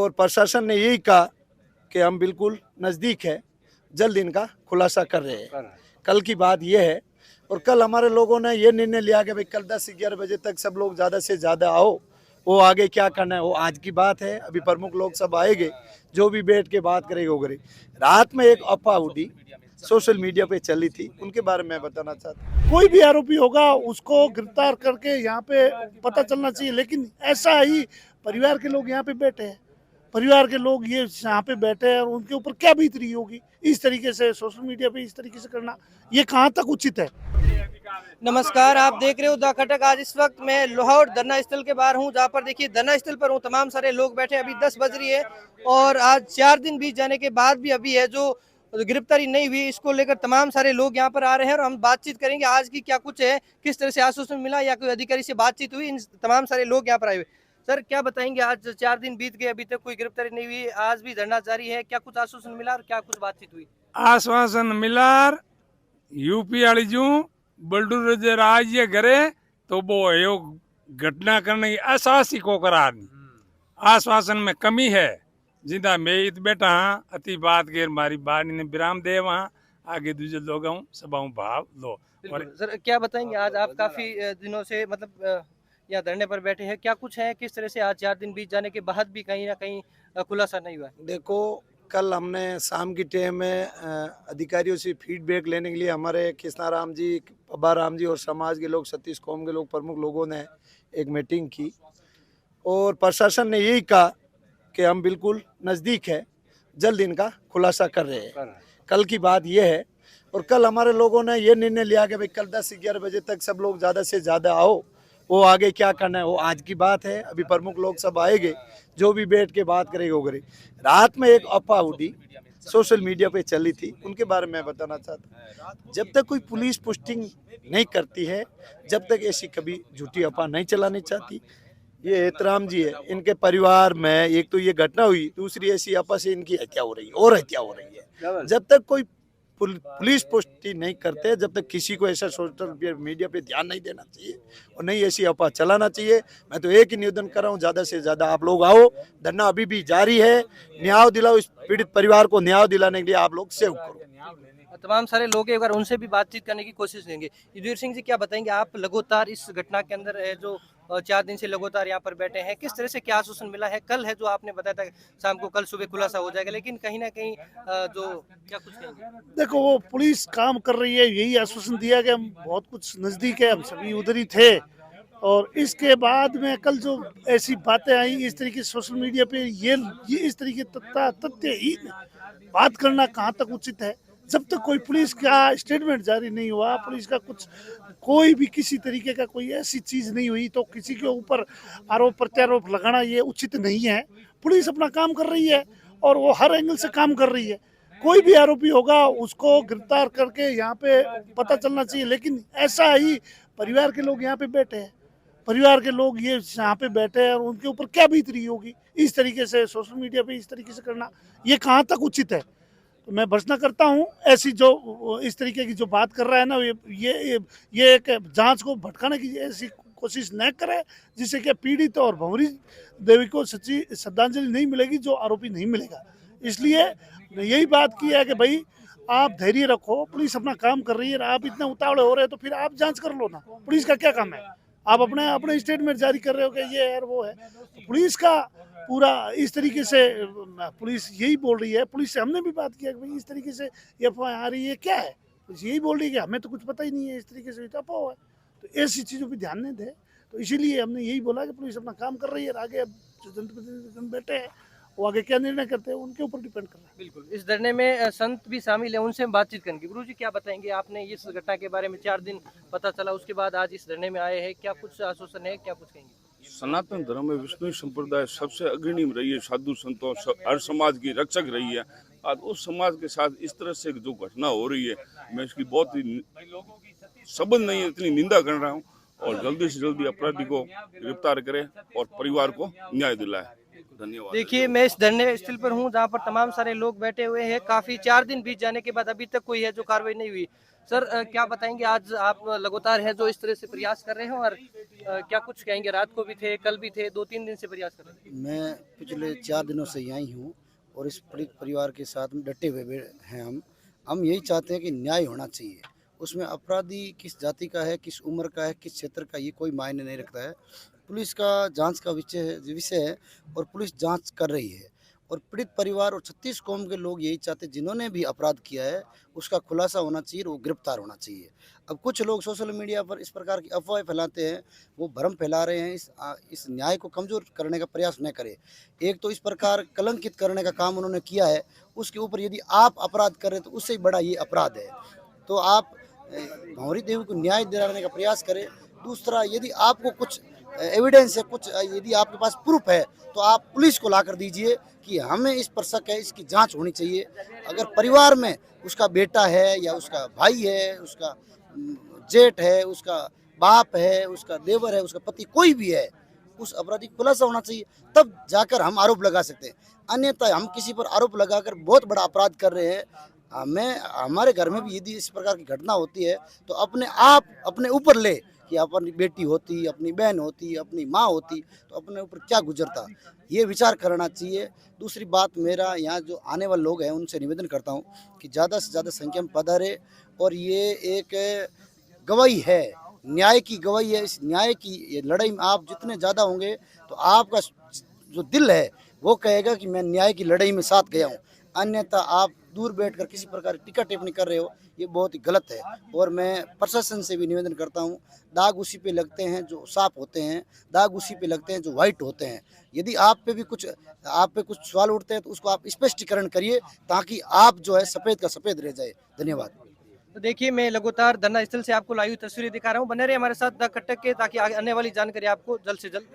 और प्रशासन ने यही कहा कि हम बिल्कुल नज़दीक है, जल्द इनका खुलासा कर रहे हैं। कल की बात यह है, और कल हमारे लोगों ने ये निर्णय लिया कि भाई कल 10-11 बजे तक सब लोग ज़्यादा से ज़्यादा आओ। वो आगे क्या करना है वो आज की बात है। अभी प्रमुख लोग सब आएंगे, जो भी बैठ के बात करेंगे वो करेंगे। रात में एक अफवाह उड़ी, सोशल मीडिया पे चली थी, उनके बारे में मैं बताना चाहता हूँ। कोई भी आरोपी होगा उसको गिरफ्तार करके यहाँ पे पता चलना चाहिए, लेकिन ऐसा ही परिवार के लोग यहाँ पे बैठे हैं, परिवार के लोग ये यहाँ पे बैठे हैं और उनके ऊपर क्या बीत रही होगी, इस तरीके से सोशल मीडिया पे इस तरीके से करना ये कहाँ तक उचित है। नमस्कार, आप देख रहे हो द खटक। आज इस वक्त मैं लाहौर धरना स्थल के बाहर हूं, जहां पर देखिए धरना स्थल पर हूं, तमाम सारे लोग बैठे। अभी 10 बज रही है और आज 4 दिन बीत जाने के बाद भी अभी है जो गिरफ्तारी नहीं हुई, इसको लेकर तमाम सारे लोग यहां पर आ रहे हैं और हम बातचीत करेंगे आज की क्या कुछ है, किस तरह से आश्वासन मिला या कोई अधिकारी से बातचीत हुई। इन तमाम सारे लोग यहाँ पर आए हुए। सर, क्या बताएंगे, आज 4 दिन बीत गए, अभी तक कोई गिरफ्तारी नहीं हुई, आज भी धरना जारी है, क्या कुछ आश्वासन मिला और क्या कुछ बातचीत हुई? आश्वासन मिला यूपी वाली जू बल्डू जे राज्य करे तो वो यो घटना करने की असासी को करार आश्वासन में कमी है। जिंदा मैं इत बैठा हाँ अति बात के मारी बाणी ने विराम दे वहाँ आगे दूसरे लोग सब भाव लो। और सर, क्या बताएंगे, आज आप काफी दिनों से मतलब यहाँ धरने पर बैठे हैं, क्या कुछ है, किस तरह से आज 4 दिन बीत जाने के बाद भी कहीं ना कहीं खुलासा नहीं हुआ? देखो, कल हमने शाम की टाइम में अधिकारियों से फीडबैक लेने के लिए हमारे कृष्णा राम जी, पब्बा राम जी और समाज के लोग, सतीश कौम के लोग, प्रमुख लोगों ने एक मीटिंग की और प्रशासन ने यही कहा कि हम बिल्कुल नज़दीक है, जल्द इनका खुलासा कर रहे हैं। कल की बात यह है, और कल हमारे लोगों ने ये निर्णय लिया कि भाई कल 10-11 बजे तक सब लोग ज़्यादा से ज़्यादा आओ। वो आगे क्या करना है वो आज की बात है। अभी प्रमुख लोग सब आएंगे, जो भी बैठ के बात करेंगे वो करेंगे। रात में एक अफवाह उड़ी, सोशल मीडिया पे चली थी, उनके बारे में मैं बताना चाहता हूँ। जब तक कोई पुलिस पोस्टिंग नहीं करती है, जब तक ऐसी कभी झूठी अफवाह नहीं चलानी चाहती। ये एहतराम जी है, इनके परिवार में एक तो ये घटना हुई, दूसरी ऐसी अफवाह से इनकी हत्या हो रही है और हत्या हो रही है। जब तक कोई पुलिस पोस्टिंग नहीं करते, जब तक किसी को ऐसा सोशल मीडिया पे ध्यान नहीं देना चाहिए और नहीं ऐसी अफवाह चलाना चाहिए। मैं तो एक ही निवेदन कर रहा हूँ, ज़्यादा से ज़्यादा आप लोग आओ। धरना अभी भी जारी है, न्याय दिलाओ, इस पीड़ित परिवार को न्याय दिलाने के लिए आप लोग सहयोग करो। तमाम सारे लोग एक बार उनसे भी बातचीत करने की कोशिश करेंगे। युद्धवीर सिंह जी, क्या बताएंगे, आप लगातार इस घटना के अंदर जो 4 दिन से लगातार यहाँ पर बैठे हैं, किस तरह से क्या आश्वासन मिला है? कल है जो आपने बताया था शाम को, कल सुबह खुलासा हो जाएगा, लेकिन कहीं ना कहीं जो क्या कुछ कहेंगे? देखो, वो पुलिस काम कर रही है, यही आश्वासन दिया कि हम बहुत कुछ नजदीक है, हम सभी उधर ही थे। और इसके बाद में कल जो ऐसी बातें आई इस तरीके सोशल मीडिया पे, ये इस तरीके तथ्यहीन बात करना कहाँ तक उचित है। जब तक कोई पुलिस का स्टेटमेंट जारी नहीं हुआ, पुलिस का कुछ कोई भी किसी तरीके का कोई ऐसी चीज नहीं हुई, तो किसी के ऊपर आरोप प्रत्यारोप लगाना ये उचित नहीं है। पुलिस अपना काम कर रही है और वो हर एंगल से काम कर रही है। कोई भी आरोपी होगा उसको गिरफ्तार करके यहाँ पे पता चलना चाहिए, लेकिन ऐसा ही परिवार के लोग यहाँ पे बैठे हैं, परिवार के लोग ये यहाँ पे बैठे हैं और उनके ऊपर क्या बीत रही होगी, इस तरीके से सोशल मीडिया पे इस तरीके से करना ये कहाँ तक उचित है। तो मैं भर्त्सना करता हूँ ऐसी जो इस तरीके की जो बात कर रहा है ना, ये एक जांच को भटकाने की ऐसी कोशिश न करे, जिससे कि पीड़ित और भंवरी देवी को सच्ची श्रद्धांजलि नहीं मिलेगी, जो आरोपी नहीं मिलेगा। इसलिए यही बात की है कि भाई आप धैर्य रखो, पुलिस अपना काम कर रही है। आप इतने उतावले हो रहे हैं तो फिर आप जांच कर लो ना, पुलिस का क्या काम है। आप अपने अपने स्टेटमेंट जारी कर रहे हो कि ये है वो है, तो पुलिस का पूरा इस तरीके से पुलिस यही बोल रही है। पुलिस से हमने भी बात किया कि भाई इस तरीके से ये अफवाह आ रही है, क्या है। पुलिस यही बोल रही है कि हमें तो कुछ पता ही नहीं है, इस तरीके से अफवाह है, तो ऐसी चीज़ों पर ध्यान नहीं दे। तो इसीलिए हमने यही बोला कि पुलिस अपना काम कर रही है, आगे जो जनप्रतिनिधि बैठे हैं वो आगे क्या निर्णय करते हैं उनके ऊपर डिपेंड कर रहा है। बिल्कुल, इस धरने में संत भी शामिल है, उनसे हम बातचीत करेंगे। गुरु जी, क्या बताएंगे, आपने इस घटना के बारे में 4 दिन पता चला, उसके बाद आज इस धरने में आए हैं, क्या कुछ आश्वासन है, क्या कुछ कहेंगे? सनातन धर्म में विष्णु संप्रदाय सबसे अग्रणी रही है, साधु संतों हर समाज की रक्षक रही है। आज उस समाज के साथ इस तरह से जो घटना हो रही है, मैं इसकी बहुत ही शब्द नहीं इतनी निंदा कर रहा हूँ और जल्दी से जल्दी अपराधी को गिरफ्तार करे और परिवार को न्याय दिलाए। धन्यवाद। देखिए मैं इस धरने स्थल पर हूँ जहाँ पर तमाम सारे लोग बैठे हुए हैं। काफी 4 दिन बीत जाने के बाद अभी तक कोई है जो कार्रवाई नहीं हुई। सर क्या बताएंगे, आज आप लगातार है जो इस तरह से प्रयास कर रहे हैं और क्या कुछ कहेंगे? रात को भी थे, कल भी थे, 2-3 दिन से प्रयास कर रहे हैं। मैं पिछले 4 दिनों से यहीं हूँ और इस पीड़ित परिवार के साथ में डटे हुए हैं हम यही चाहते हैं कि न्याय होना चाहिए। उसमें अपराधी किस जाति का है, किस उम्र का है, किस क्षेत्र का, ये कोई मायने नहीं रखता है। पुलिस का जांच का विषय है और पुलिस जांच कर रही है और पीड़ित परिवार और 36 कौम के लोग यही चाहते हैं जिन्होंने भी अपराध किया है उसका खुलासा होना चाहिए, वो गिरफ्तार होना चाहिए। अब कुछ लोग सोशल मीडिया पर इस प्रकार की अफवाहें फैलाते हैं, वो भ्रम फैला रहे हैं, इस न्याय को कमज़ोर करने का प्रयास न करें। एक तो इस प्रकार कलंकित करने का काम उन्होंने किया है, उसके ऊपर यदि आप अपराध करें तो उससे बड़ा ये अपराध है। तो आप भंवरी देवी को न्याय दिलाने का प्रयास करें। दूसरा, यदि आपको कुछ एविडेंस है, कुछ यदि आपके पास प्रूफ है तो आप पुलिस को ला कर दीजिए कि हमें इस पर शक है, इसकी जांच होनी चाहिए। अगर परिवार में उसका बेटा है या उसका भाई है, उसका जेठ है, उसका बाप है, उसका देवर है, उसका पति कोई भी है, उस अपराधी को खुलासा होना चाहिए, तब जाकर हम आरोप लगा सकते हैं। अन्यथा हम किसी पर आरोप लगाकर बहुत बड़ा अपराध कर रहे हैं। हमारे घर में भी यदि इस प्रकार की घटना होती है तो अपने आप अपने ऊपर ले कि अपनी बेटी होती, अपनी बहन होती, अपनी माँ होती तो अपने ऊपर क्या गुजरता, ये विचार करना चाहिए। दूसरी बात, मेरा यहाँ जो आने वाले लोग हैं उनसे निवेदन करता हूँ कि ज़्यादा से ज़्यादा संख्या में पधारे और ये एक गवाही है, न्याय की गवाही है। इस न्याय की ये लड़ाई में आप जितने ज़्यादा होंगे तो आपका जो दिल है वो कहेगा कि मैं न्याय की लड़ाई में साथ गया हूँ। अन्यथा आप दूर बैठकर किसी प्रकार की टिक्का टिप्पणी कर रहे हो, ये बहुत ही गलत है। और मैं प्रशासन से भी निवेदन करता हूँ, दाग उसी पे लगते हैं जो साफ होते हैं, दाग उसी पे लगते हैं जो वाइट होते हैं। यदि आप पे कुछ सवाल उठते हैं तो उसको आप स्पष्टीकरण करिए ताकि आप जो है सफ़ेद का सफ़ेद रह जाए। धन्यवाद। तो देखिए मैं लगातार धरना स्थल से आपको लाइव तस्वीरें दिखा रहा हूँ। बने रहे हमारे साथ द कटक के, ताकि आने वाली जानकारी आपको जल्द से जल्द